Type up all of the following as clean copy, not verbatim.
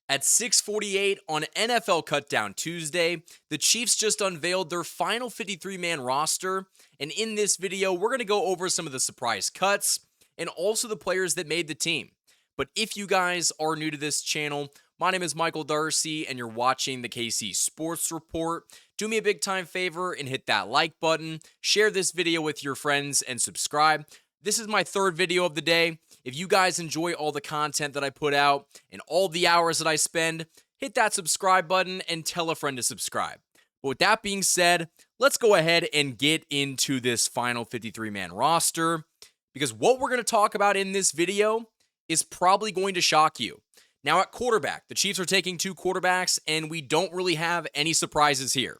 At 6:48 on NFL Cutdown Tuesday, the Chiefs just unveiled their final 53-man roster, and in this video, we're going to go over some of the surprise cuts and also the players that made the team. But if you guys are new to this channel, my name is Michael Darcy, and you're watching the KC Sports Report. Do me a big time favor and hit that like button, share this video with your friends, and subscribe. This is my third video of the day. If you guys enjoy all the content that I put out and all the hours that I spend, hit that subscribe button and tell a friend to subscribe. But with that being said, let's go ahead and get into this final 53-man roster, because what we're going to talk about in this video is probably going to shock you. Now at quarterback, the Chiefs are taking two quarterbacks, and we don't really have any surprises here.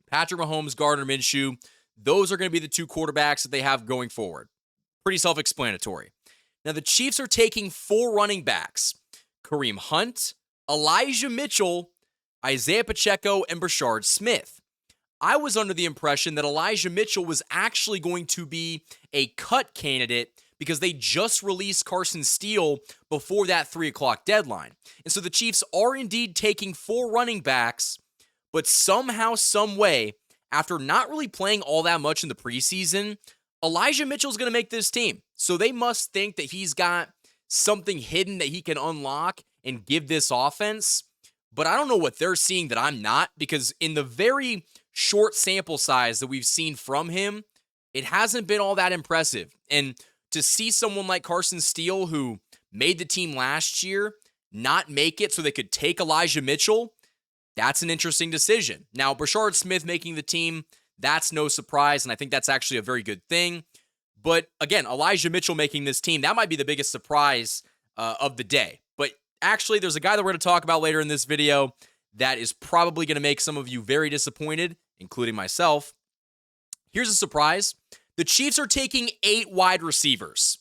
Patrick Mahomes, Gardner Minshew, those are going to be the two quarterbacks that they have going forward. Pretty self-explanatory. Now, the Chiefs are taking four running backs: Kareem Hunt, Elijah Mitchell, Isaiah Pacheco, and Brashard Smith. I was under the impression that Elijah Mitchell was actually going to be a cut candidate because they just released Carson Steele before that 3 o'clock deadline. And so the Chiefs are indeed taking four running backs, but somehow, some way, after not really playing all that much in the preseason, Elijah Mitchell's going to make this team. So they must think that he's got something hidden that he can unlock and give this offense. But I don't know what they're seeing that I'm not, because in the very short sample size that we've seen from him, it hasn't been all that impressive. And to see someone like Carson Steele, who made the team last year, not make it so they could take Elijah Mitchell, that's an interesting decision. Now, Brashard Smith making the team, that's no surprise, and I think that's actually a very good thing. But again, Elijah Mitchell making this team, that might be the biggest surprise of the day. But actually, there's a guy that we're going to talk about later in this video that is probably going to make some of you very disappointed, including myself. Here's a surprise. The Chiefs are taking 8 wide receivers.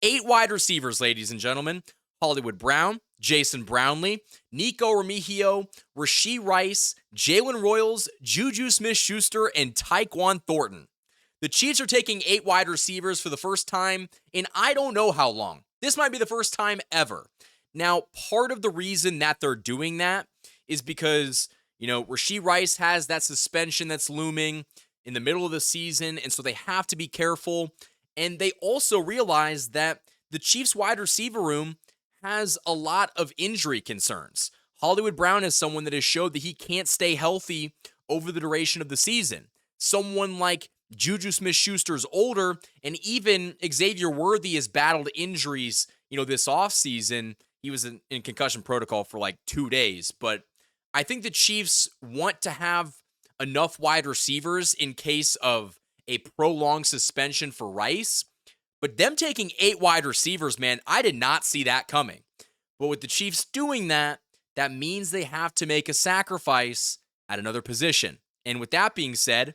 8 wide receivers, ladies and gentlemen. Hollywood Brown, Jason Brownlee, Nico Remigio, Rashee Rice, Jalen Royals, Juju Smith-Schuster, and Tyquan Thornton. The Chiefs are taking 8 wide receivers for the first time in I don't know how long. This might be the first time ever. Now, part of the reason that they're doing that is because, Rashee Rice has that suspension that's looming in the middle of the season, and so they have to be careful. And they also realize that the Chiefs' wide receiver room has a lot of injury concerns. Hollywood Brown is someone that has showed that he can't stay healthy over the duration of the season. Someone like Juju Smith-Schuster's older, and even Xavier Worthy has battled injuries, this offseason. He was in concussion protocol for like 2 days, but I think the Chiefs want to have enough wide receivers in case of a prolonged suspension for Rice. But them taking 8 wide receivers, man, I did not see that coming. But with the Chiefs doing that, that means they have to make a sacrifice at another position. And with that being said,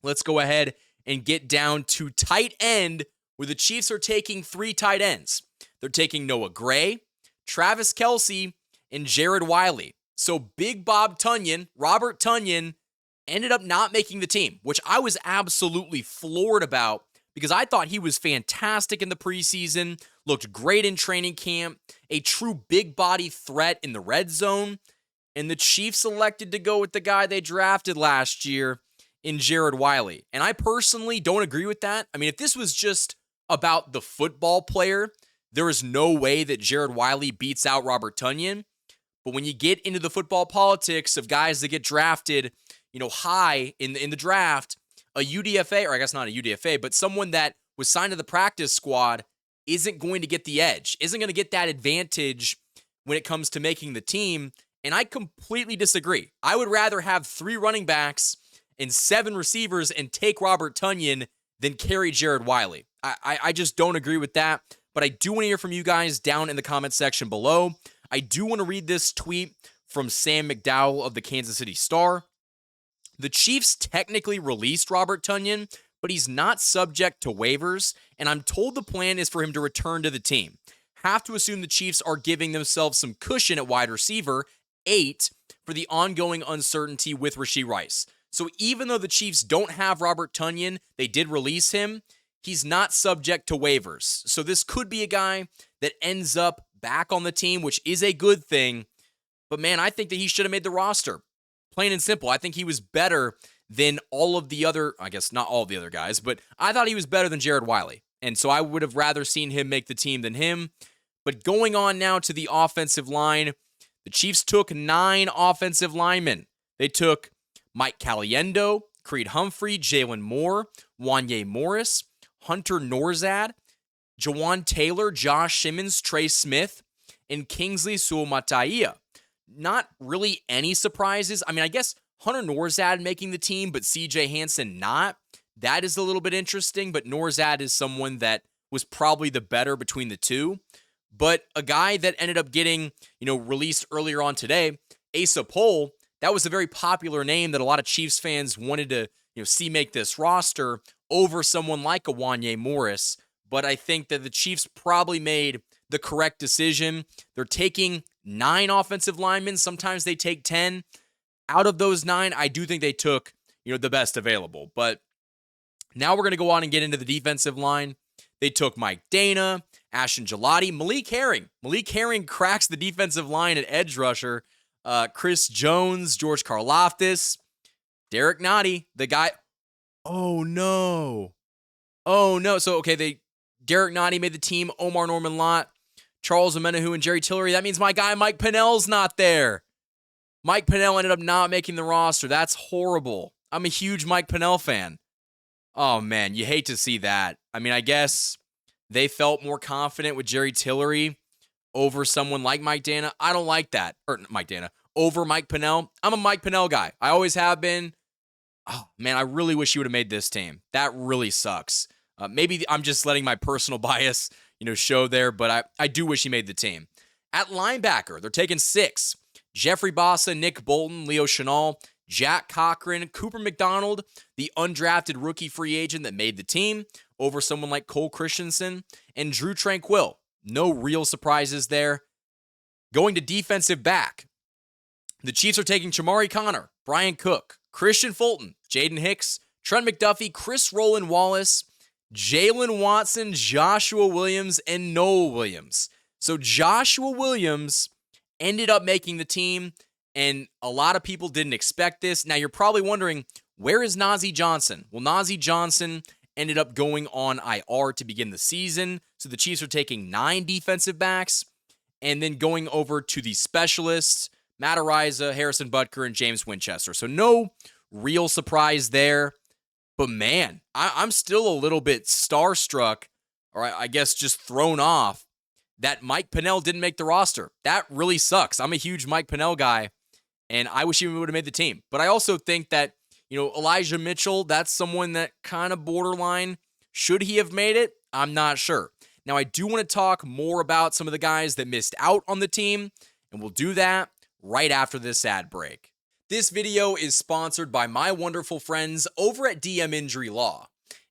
let's go ahead and get down to tight end, where the Chiefs are taking 3 tight ends. They're taking Noah Gray, Travis Kelce, and Jared Wiley. So Big Bob Tonyan, Robert Tonyan, ended up not making the team, which I was absolutely floored about, because I thought he was fantastic in the preseason, looked great in training camp, a true big body threat in the red zone, and the Chiefs elected to go with the guy they drafted last year in Jared Wiley. And I personally don't agree with that. I mean, if this was just about the football player, there is no way that Jared Wiley beats out Robert Tonyan. But when you get into the football politics of guys that get drafted, high in the draft, a UDFA, or I guess not a UDFA, but someone that was signed to the practice squad isn't going to get the edge, isn't going to get that advantage when it comes to making the team. And I completely disagree. I would rather have 3 running backs and 7 receivers and take Robert Tonyan than carry Jared Wiley. I just don't agree with that. But I do want to hear from you guys down in the comment section below. I do want to read this tweet from Sam McDowell of the Kansas City Star. The Chiefs technically released Robert Tonyan, but he's not subject to waivers, and I'm told the plan is for him to return to the team. Have to assume the Chiefs are giving themselves some cushion at wide receiver, 8, for the ongoing uncertainty with Rashee Rice. So even though the Chiefs don't have Robert Tonyan, they did release him, he's not subject to waivers. So this could be a guy that ends up back on the team, which is a good thing. But man, I think that he should have made the roster. Plain and simple. I think he was better than all of the other, I guess not all of the other guys, but I thought he was better than Jared Wiley. And so I would have rather seen him make the team than him. But going on now to the offensive line, the Chiefs took 9 offensive linemen. They took Mike Caliendo, Creed Humphrey, Jalen Moore, Wanye Morris, Hunter Norzad, Jawan Taylor, Josh Simmons, Trey Smith, and Kingsley Suamataia. Not really any surprises. I mean, I guess Hunter Norzad making the team, but CJ Hansen not. That is a little bit interesting, but Norzad is someone that was probably the better between the two. But a guy that ended up getting, released earlier on today, Asa Pohl, that was a very popular name that a lot of Chiefs fans wanted to, see make this roster over someone like a Wanye Morris. But I think that the Chiefs probably made the correct decision. They're taking 9 offensive linemen. Sometimes they take 10. Out of those 9, I do think they took, the best available. But now we're going to go on and get into the defensive line. They took Mike Dana, Ashton Gelati, Malik Herring. Malik Herring cracks the defensive line at edge rusher. Chris Jones, George Karlaftis, Derek Nottie, the guy. Oh, no. So, okay, Derek Nottie made the team. Omar Norman Lott, Charles Omenihu, and Jerry Tillery. That means my guy Mike Pennell's not there. Mike Pennell ended up not making the roster. That's horrible. I'm a huge Mike Pennell fan. Oh, man, you hate to see that. I mean, I guess they felt more confident with Jerry Tillery over someone like Mike Dana. I don't like that. Or Mike Dana. Over Mike Pennell. I'm a Mike Pennell guy. I always have been. Oh, man, I really wish he would have made this team. That really sucks. Maybe I'm just letting my personal bias, show there, but I do wish he made the team. At linebacker, they're taking 6. Jeffrey Bossa, Nick Bolton, Leo Chenal, Jack Cochran, Cooper McDonald, the undrafted rookie free agent that made the team, over someone like Cole Christensen, and Drew Tranquill. No real surprises there. Going to defensive back, the Chiefs are taking Chamari Connor, Brian Cook, Christian Fulton, Jaden Hicks, Trent McDuffie, Chris Roland Wallace, Jalen Watson, Joshua Williams, and Noel Williams. So Joshua Williams ended up making the team, and a lot of people didn't expect this. Now, you're probably wondering, where is Nazeeh Johnson? Well, Nazeeh Johnson ended up going on IR to begin the season, so the Chiefs are taking 9 defensive backs, and then going over to the specialists, Matt Araiza, Harrison Butker, and James Winchester. So no real surprise there. But man, I'm still a little bit starstruck, or I guess just thrown off, that Mike Pennell didn't make the roster. That really sucks. I'm a huge Mike Pennell guy, and I wish he would have made the team. But I also think that, Elijah Mitchell, that's someone that kind of borderline. Should he have made it? I'm not sure. Now, I do want to talk more about some of the guys that missed out on the team, and we'll do that right after this ad break. This video is sponsored by my wonderful friends over at DM Injury Law.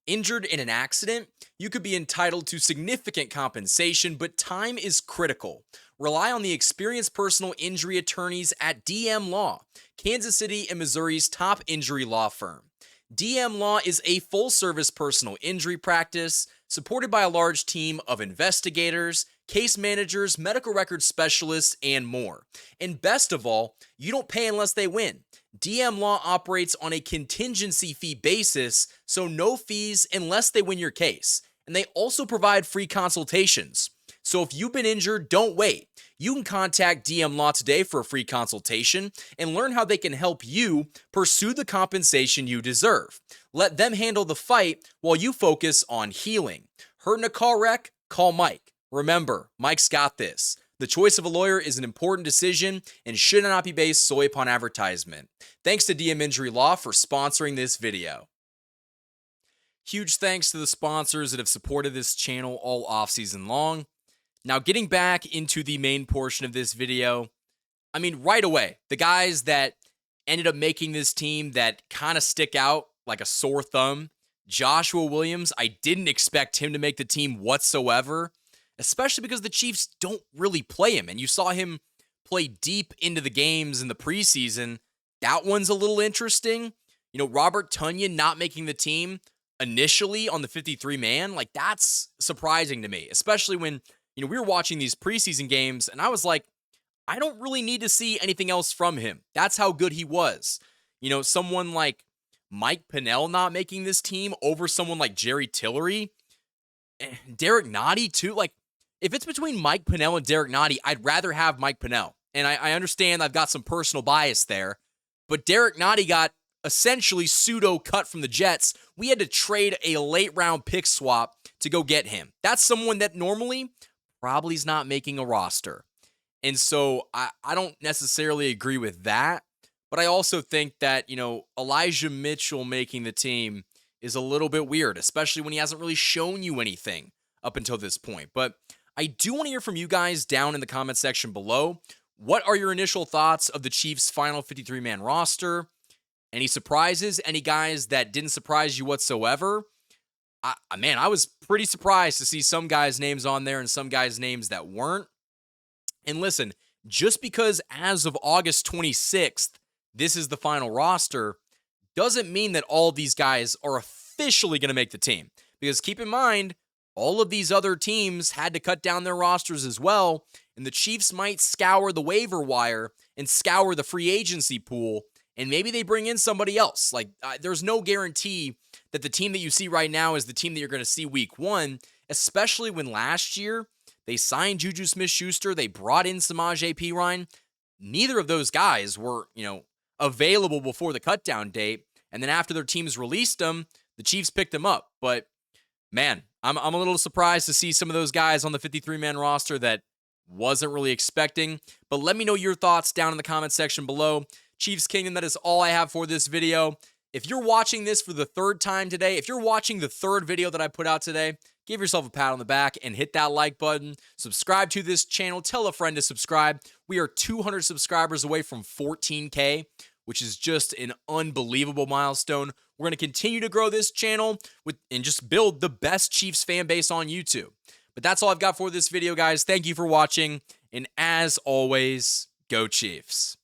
Injured in an accident, you could be entitled to significant compensation, but time is critical. Rely on the experienced personal injury attorneys at DM Law, Kansas City and Missouri's top injury law firm. DM Law is a full-service personal injury practice supported by a large team of investigators, case managers, medical records specialists, and more. And best of all, you don't pay unless they win. DM Law operates on a contingency fee basis, so no fees unless they win your case. And they also provide free consultations. So if you've been injured, don't wait. You can contact DM Law today for a free consultation and learn how they can help you pursue the compensation you deserve. Let them handle the fight while you focus on healing. Hurt in a car wreck? Call Mike. Remember, Mike's got this. The choice of a lawyer is an important decision and should not be based solely upon advertisement. Thanks to DM Injury Law for sponsoring this video. Huge thanks to the sponsors that have supported this channel all offseason long. Now, getting back into the main portion of this video, I mean, right away, the guys that ended up making this team that kind of stick out like a sore thumb, Joshua Williams, I didn't expect him to make the team whatsoever, especially because the Chiefs don't really play him. And you saw him play deep into the games in the preseason. That one's a little interesting. Robert Tonyan not making the team initially on the 53-man, like that's surprising to me, especially when, we were watching these preseason games, and I was like, I don't really need to see anything else from him. That's how good he was. Someone like Mike Pennell not making this team over someone like Jerry Tillery, Derek Nottie too. Like, if it's between Mike Pennell and Derek Nottie, I'd rather have Mike Pennell. And I understand I've got some personal bias there, but Derek Nottie got essentially pseudo cut from the Jets. We had to trade a late round pick swap to go get him. That's someone that normally probably is not making a roster. And so I don't necessarily agree with that, but I also think that, Elijah Mitchell making the team is a little bit weird, especially when he hasn't really shown you anything up until this point. But I do want to hear from you guys down in the comment section below. What are your initial thoughts of the Chiefs' final 53-man roster? Any surprises? Any guys that didn't surprise you whatsoever? I was pretty surprised to see some guys' names on there and some guys' names that weren't. And listen, just because as of August 26th, this is the final roster, doesn't mean that all of these guys are officially going to make the team. Because keep in mind, all of these other teams had to cut down their rosters as well, and the Chiefs might scour the waiver wire and scour the free agency pool, and maybe they bring in somebody else. Like, there's no guarantee that the team that you see right now is the team that you're going to see week one, especially when last year they signed Juju Smith-Schuster, they brought in Samaje Perine. Neither of those guys were, available before the cutdown date, and then after their teams released them, the Chiefs picked them up. But man, I'm a little surprised to see some of those guys on the 53-man roster that wasn't really expecting. But let me know your thoughts down in the comment section below. Chiefs Kingdom, that is all I have for this video. If you're watching this for the third time today, if you're watching the third video that I put out today, give yourself a pat on the back and hit that like button. Subscribe to this channel. Tell a friend to subscribe. We are 200 subscribers away from 14K, which is just an unbelievable milestone. We're going to continue to grow this channel and just build the best Chiefs fan base on YouTube. But that's all I've got for this video, guys. Thank you for watching. And as always, go Chiefs.